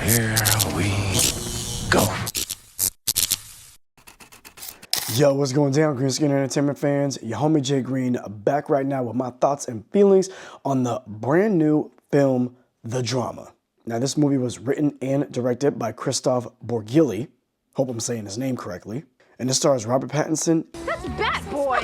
Here we go. Yo, what's going down, Green Screen Entertainment fans? Your homie Jay Green back right now with my thoughts and feelings on the brand new film, The Drama. Now, this movie was written and directed by Christoph Borgili. Hope I'm saying his name correctly. And it stars Robert Pattinson. That's Bat Boy!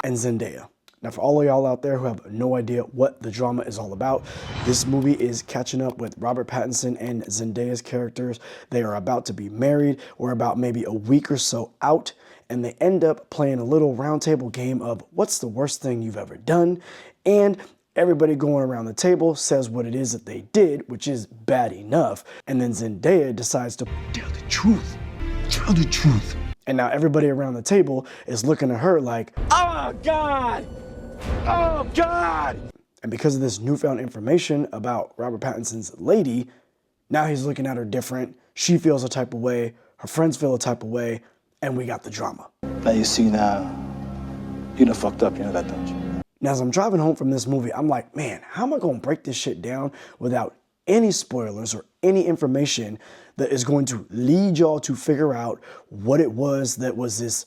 And Zendaya. Now, for all of y'all out there who have no idea what The Drama is all about, this movie is catching up with Robert Pattinson and Zendaya's characters. They are about to be married. We're about maybe a week or so out, and they end up playing a little roundtable game of what's the worst thing you've ever done, and everybody going around the table says what it is that they did, which is bad enough, and then Zendaya decides to tell the truth. Tell the truth. And now everybody around the table is looking at her like, oh God! Oh God! And because of this newfound information about Robert Pattinson's lady, now he's looking at her different. She feels a type of way, her friends feel a type of way, and we got the drama. Now you see now, you done fucked up, you know that, don't you? Now as I'm driving home from this movie, I'm like, man, how am I gonna break this shit down without any spoilers or any information that is going to lead y'all to figure out what it was that was this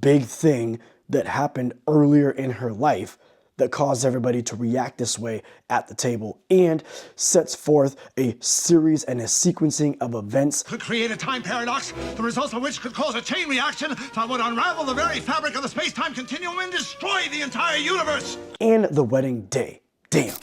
big thing that happened earlier in her life that caused everybody to react this way at the table and sets forth a series and a sequencing of events. Could create a time paradox, the results of which could cause a chain reaction that would unravel the very fabric of the space-time continuum and destroy the entire universe. And the wedding day. Damn.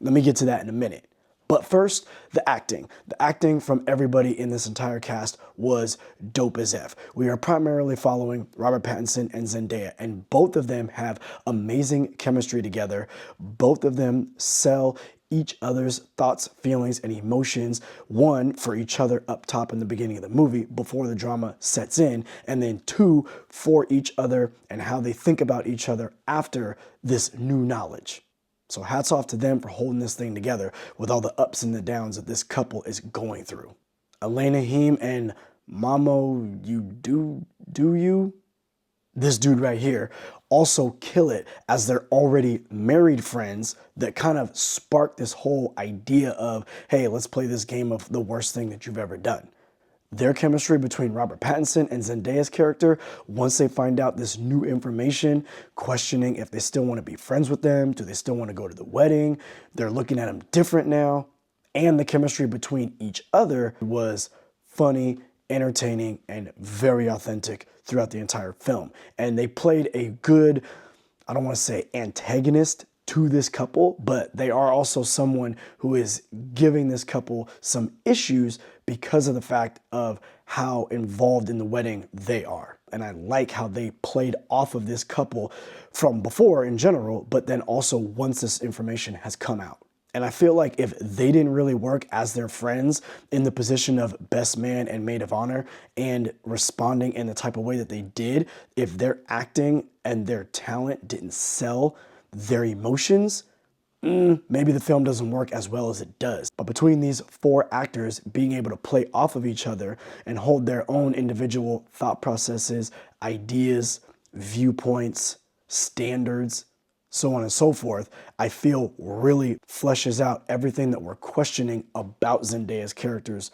Let me get to that in a minute. But first, the acting. The acting from everybody in this entire cast was dope as F. We are primarily following Robert Pattinson and Zendaya, and both of them have amazing chemistry together. Both of them sell each other's thoughts, feelings, and emotions, one, for each other up top in the beginning of the movie before the drama sets in, and then two, for each other and how they think about each other after this new knowledge. So hats off to them for holding this thing together with all the ups and the downs that this couple is going through. Elena Heem and Mamo you? This dude right here also kill it as they're already married friends that kind of spark this whole idea of, hey, let's play this game of the worst thing that you've ever done. Their chemistry between Robert Pattinson and Zendaya's character, once they find out this new information, questioning if they still want to be friends with them, do they still want to go to the wedding, they're looking at them different now, and the chemistry between each other was funny, entertaining, and very authentic throughout the entire film. And they played a good, I don't want to say antagonist to this couple, but they are also someone who is giving this couple some issues because of the fact of how involved in the wedding they are. And I like how they played off of this couple from before in general, but then also once this information has come out. And I feel like if they didn't really work as their friends in the position of best man and maid of honor and responding in the type of way that they did, if their acting and their talent didn't sell their emotions, maybe the film doesn't work as well as it does. But between these four actors being able to play off of each other and hold their own individual thought processes, ideas, viewpoints, standards, so on and so forth, I feel really fleshes out everything that we're questioning about Zendaya's character's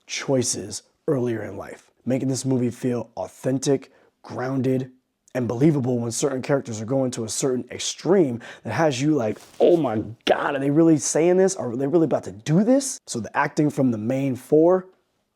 choices earlier in life, making this movie feel authentic, grounded, and believable when certain characters are going to a certain extreme that has you like, oh my God, are they really saying this? Are they really about to do this? So the acting from the main four,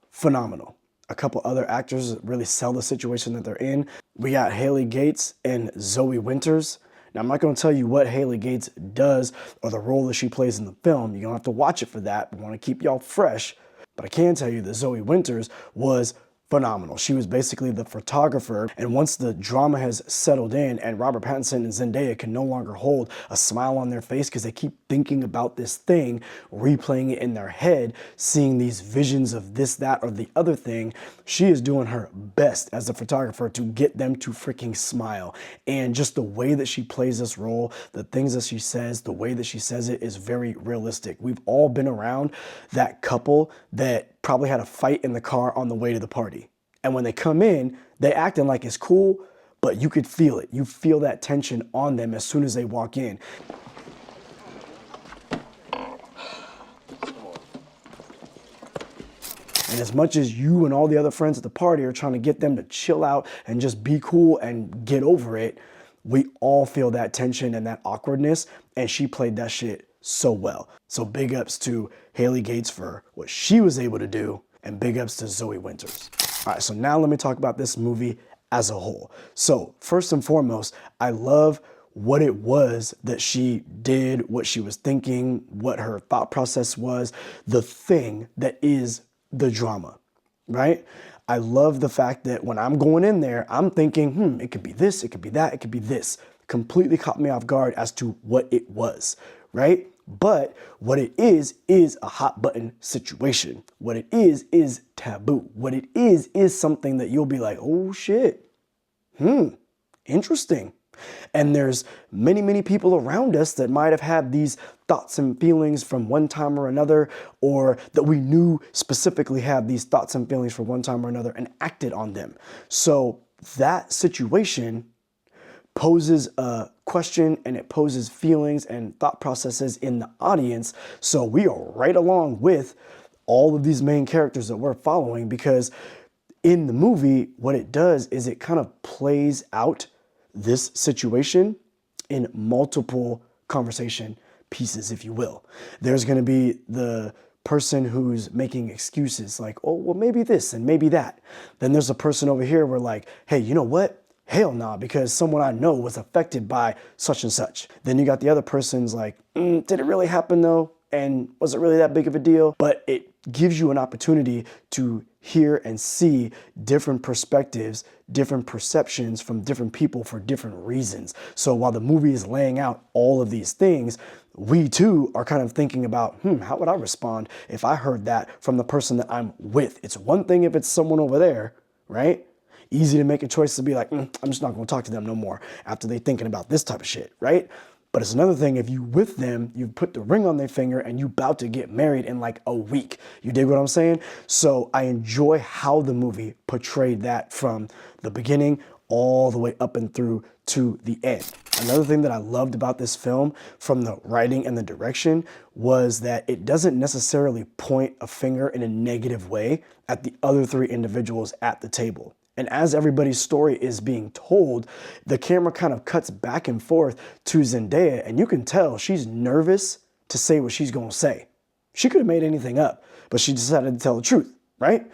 phenomenal. A couple other actors that really sell the situation that they're in. We got Haley Gates and Zoe Winters. Now, I'm not going to tell you what Haley Gates does or the role that she plays in the film. You're going to have to watch it for that. We want to keep y'all fresh. But I can tell you that Zoe Winters was phenomenal. She was basically the photographer, and once the drama has settled in and Robert Pattinson and Zendaya can no longer hold a smile on their face because they keep thinking about this thing, replaying it in their head, seeing these visions of this, that, or the other thing, she is doing her best as a photographer to get them to freaking smile. And just the way that she plays this role, the things that she says, the way that she says it is very realistic. We've all been around that couple that probably had a fight in the car on the way to the party. And when they come in, they acting like it's cool, but you could feel it. You feel that tension on them as soon as they walk in. And as much as you and all the other friends at the party are trying to get them to chill out and just be cool and get over it, we all feel that tension and that awkwardness, and she played that shit so well. So big ups to Haley Gates for what she was able to do, and big ups to Zoe Winters. All right, so now let me talk about this movie as a whole. So first and foremost, I love what it was that she did, what she was thinking, what her thought process was, the thing that is the drama, right? I love the fact that when I'm going in there, I'm thinking, it could be this, it could be that, it could be this. Completely caught me off guard as to what it was, right? But what it is a hot button situation. What it is taboo. What it is something that you'll be like, oh shit, interesting. And there's many, many people around us that might have had these thoughts and feelings from one time or another, or that we knew specifically had these thoughts and feelings from one time or another and acted on them. So that situation poses a question, and it poses feelings and thought processes in the audience. So we are right along with all of these main characters that we're following, because in the movie, what it does is it kind of plays out this situation in multiple conversation pieces, if you will. There's going to be the person who's making excuses like, oh, well, maybe this and maybe that. Then there's a person over here where like, hey, you know what? Hell nah, because someone I know was affected by such and such. Then you got the other person's like, did it really happen though? And was it really that big of a deal? But it gives you an opportunity to hear and see different perspectives, different perceptions from different people for different reasons. So while the movie is laying out all of these things, we too are kind of thinking about, how would I respond if I heard that from the person that I'm with? It's one thing if it's someone over there, right? Easy to make a choice to be like, I'm just not gonna talk to them no more after they thinking about this type of shit, right? But it's another thing if you with them, you put the ring on their finger and you about to get married in like a week. You dig what I'm saying? So I enjoy how the movie portrayed that from the beginning all the way up and through to the end. Another thing that I loved about this film from the writing and the direction was that it doesn't necessarily point a finger in a negative way at the other three individuals at the table. And as everybody's story is being told, the camera kind of cuts back and forth to Zendaya, and you can tell she's nervous to say what she's gonna say. She could have made anything up, but she decided to tell the truth, right?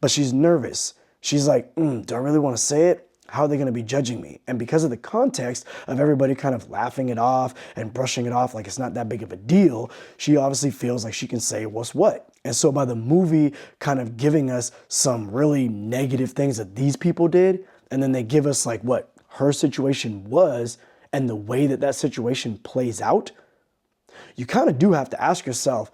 But she's nervous. She's like, do I really wanna say it? How are they gonna be judging me? And because of the context of everybody kind of laughing it off and brushing it off like it's not that big of a deal, she obviously feels like she can say what's what. And so by the movie kind of giving us some really negative things that these people did, and then they give us like what her situation was and the way that that situation plays out, you kind of do have to ask yourself,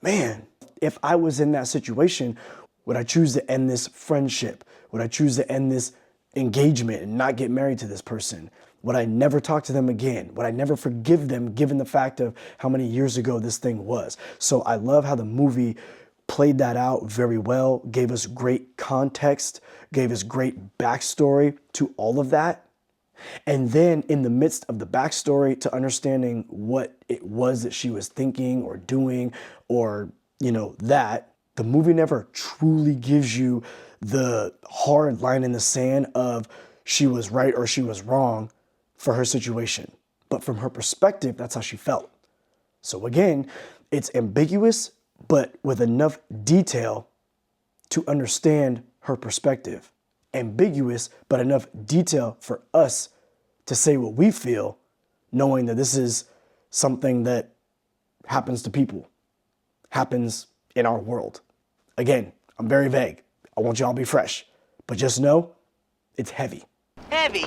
man, if I was in that situation, would I choose to end this friendship? Would I choose to end this engagement and not get married to this person? Would I never talk to them again? Would I never forgive them given the fact of how many years ago this thing was? So I love how the movie played that out very well, gave us great context, gave us great backstory to all of that. And then in the midst of the backstory to understanding what it was that she was thinking or doing or, that, the movie never truly gives you the hard line in the sand of she was right or she was wrong for her situation. But from her perspective, that's how she felt. So again, it's ambiguous, but with enough detail to understand her perspective. Ambiguous, but enough detail for us to say what we feel, knowing that this is something that happens to people, happens in our world. Again, I'm very vague. I want y'all to be fresh, but just know it's heavy. Heavy?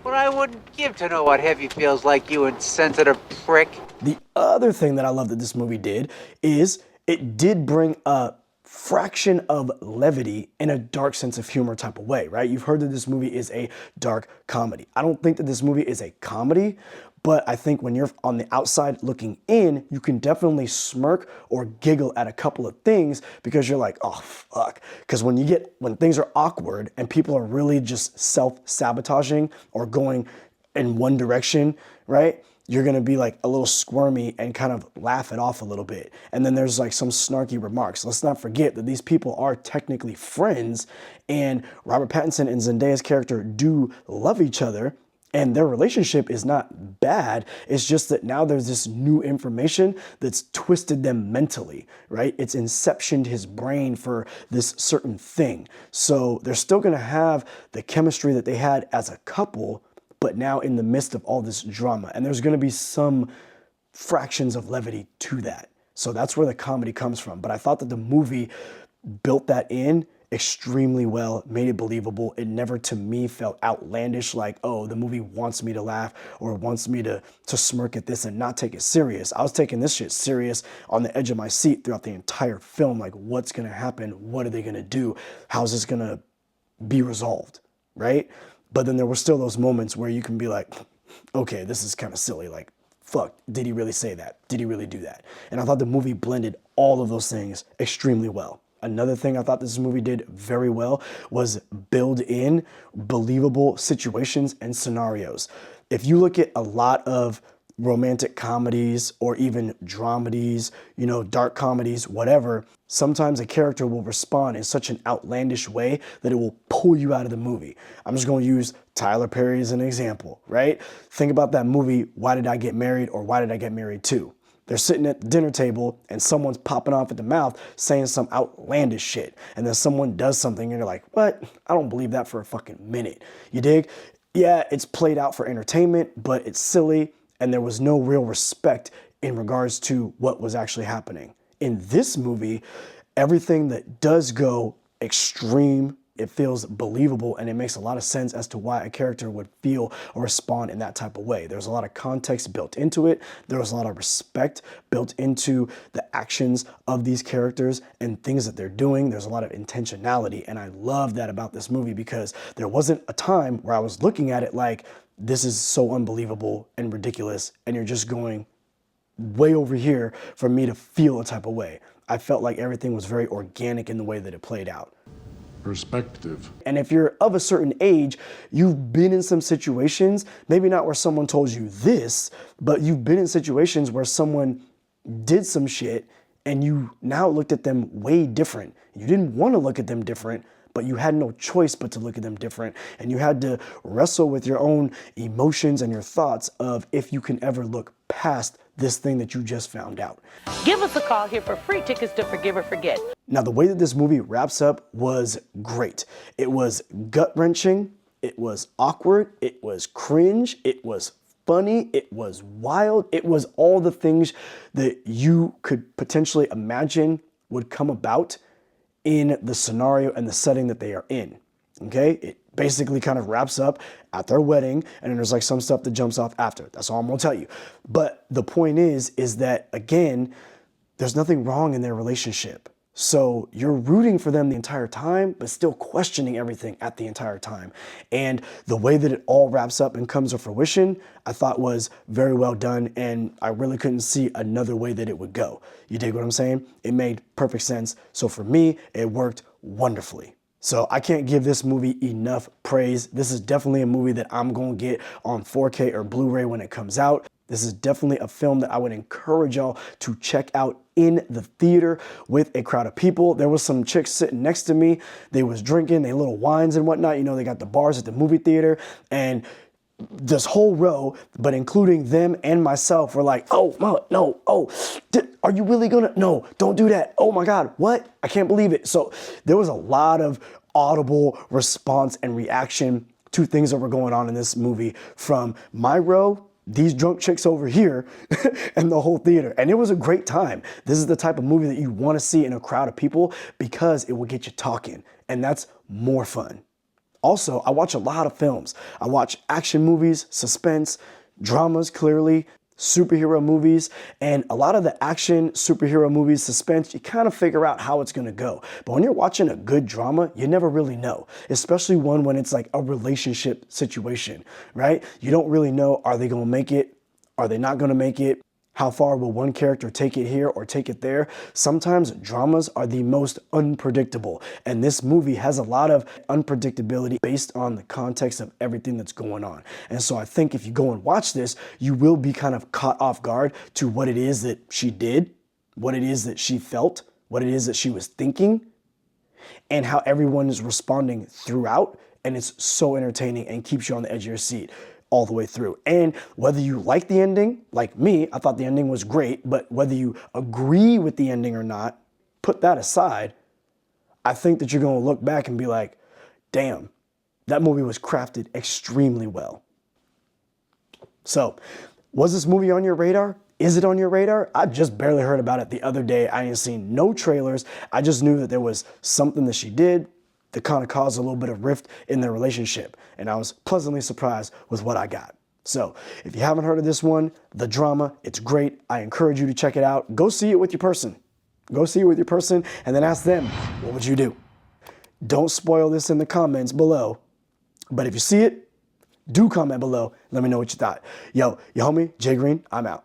But I wouldn't give to know what heavy feels like, you insensitive prick. The other thing that I love that this movie did is it did bring a fraction of levity in a dark sense of humor type of way, right? You've heard that this movie is a dark comedy. I don't think that this movie is a comedy, but I think when you're on the outside looking in, you can definitely smirk or giggle at a couple of things because you're like, oh, fuck. Because when things are awkward and people are really just self-sabotaging or going in one direction, right? you're gonna be like a little squirmy and kind of laugh it off a little bit. And then there's like some snarky remarks. Let's not forget that these people are technically friends, and Robert Pattinson and Zendaya's character do love each other, and their relationship is not bad. It's just that now there's this new information that's twisted them mentally, right? It's inceptioned his brain for this certain thing. So they're still gonna have the chemistry that they had as a couple, but now in the midst of all this drama. And there's gonna be some fractions of levity to that. So that's where the comedy comes from. But I thought that the movie built that in extremely well, made it believable. It never to me felt outlandish, like, oh, the movie wants me to laugh or wants me to smirk at this and not take it serious. I was taking this shit serious on the edge of my seat throughout the entire film. Like, what's gonna happen? What are they gonna do? How's this gonna be resolved, right? But then there were still those moments where you can be like, okay, this is kind of silly. Like, fuck, did he really say that? Did he really do that? And I thought the movie blended all of those things extremely well. Another thing I thought this movie did very well was build in believable situations and scenarios. If you look at a lot of romantic comedies or even dramedies, you know, dark comedies, whatever, sometimes a character will respond in such an outlandish way that it will pull you out of the movie. I'm just going to use Tyler Perry as an example, right? Think about that movie, Why Did I Get Married, or Why Did I Get Married 2? They're sitting at the dinner table and someone's popping off at the mouth saying some outlandish shit. And then someone does something and you're like, what? I don't believe that for a fucking minute. You dig? Yeah, it's played out for entertainment, but it's silly and there was no real respect in regards to what was actually happening. In this movie, everything that does go extreme, it feels believable, and it makes a lot of sense as to why a character would feel or respond in that type of way. There's a lot of context built into it. There was a lot of respect built into the actions of these characters and things that they're doing. There's a lot of intentionality, and I love that about this movie because there wasn't a time where I was looking at it like, this is so unbelievable and ridiculous, and you're just going way over here for me to feel a type of way. I felt like everything was very organic in the way that it played out. Perspective. And if you're of a certain age, you've been in some situations, maybe not where someone told you this, but you've been in situations where someone did some shit and you now looked at them way different. You didn't want to look at them different, but you had no choice but to look at them different. And you had to wrestle with your own emotions and your thoughts of if you can ever look past this thing that you just found out. Give us a call here for free tickets to Forgive or Forget. Now, the way that this movie wraps up was great. It was gut-wrenching, it was awkward, it was cringe, it was funny, it was wild, it was all the things that you could potentially imagine would come about in the scenario and the setting that they are in, okay? It basically kind of wraps up at their wedding, and then there's like some stuff that jumps off after. That's all I'm gonna tell you. But the point is that, again, there's nothing wrong in their relationship. So you're rooting for them the entire time, but still questioning everything at the entire time. And the way that it all wraps up and comes to fruition, I thought was very well done, and I really couldn't see another way that it would go. You dig what I'm saying? It made perfect sense. So for me, it worked wonderfully. So I can't give this movie enough praise. This is definitely a movie that I'm gonna get on 4K or Blu-ray when it comes out. This is definitely a film that I would encourage y'all to check out in the theater with a crowd of people. There was some chicks sitting next to me. They was drinking their little wines and whatnot. You know, they got the bars at the movie theater, and this whole row, but including them and myself, were like, oh, no, are you really gonna? No, don't do that. Oh my God, what? I can't believe it. So there was a lot of audible response and reaction to things that were going on in this movie from my row, these drunk chicks over here, and the whole theater. And it was a great time. This is the type of movie that you want to see in a crowd of people because it will get you talking, and that's more fun. Also, I watch a lot of films. I watch action movies, suspense, dramas, clearly, superhero movies, and a lot of the action, superhero movies, suspense, you kind of figure out how it's gonna go. But when you're watching a good drama, you never really know, especially one when it's like a relationship situation, right? You don't really know, are they gonna make it? Are they not gonna make it? How far will one character take it here or take it there? Sometimes dramas are the most unpredictable, and this movie has a lot of unpredictability based on the context of everything that's going on. And so I think if you go and watch this, you will be kind of caught off guard to what it is that she did, what it is that she felt, what it is that she was thinking, and how everyone is responding throughout. And it's so entertaining and keeps you on the edge of your seat all the way through. And whether you like the ending, like me, I thought the ending was great, but whether you agree with the ending or not, put that aside, I think that you're gonna look back and be like, damn, that movie was crafted extremely well. So, was this movie on your radar? Is it on your radar? I just barely heard about it the other day. I ain't seen no trailers. I just knew that there was something that she did that kind of caused a little bit of rift in their relationship. And I was pleasantly surprised with what I got. So if you haven't heard of this one, The Drama, it's great. I encourage you to check it out. Go see it with your person. Go see it with your person and then ask them, what would you do? Don't spoil this in the comments below. But if you see it, do comment below. Let me know what you thought. Yo, your homie, Jay Green, I'm out.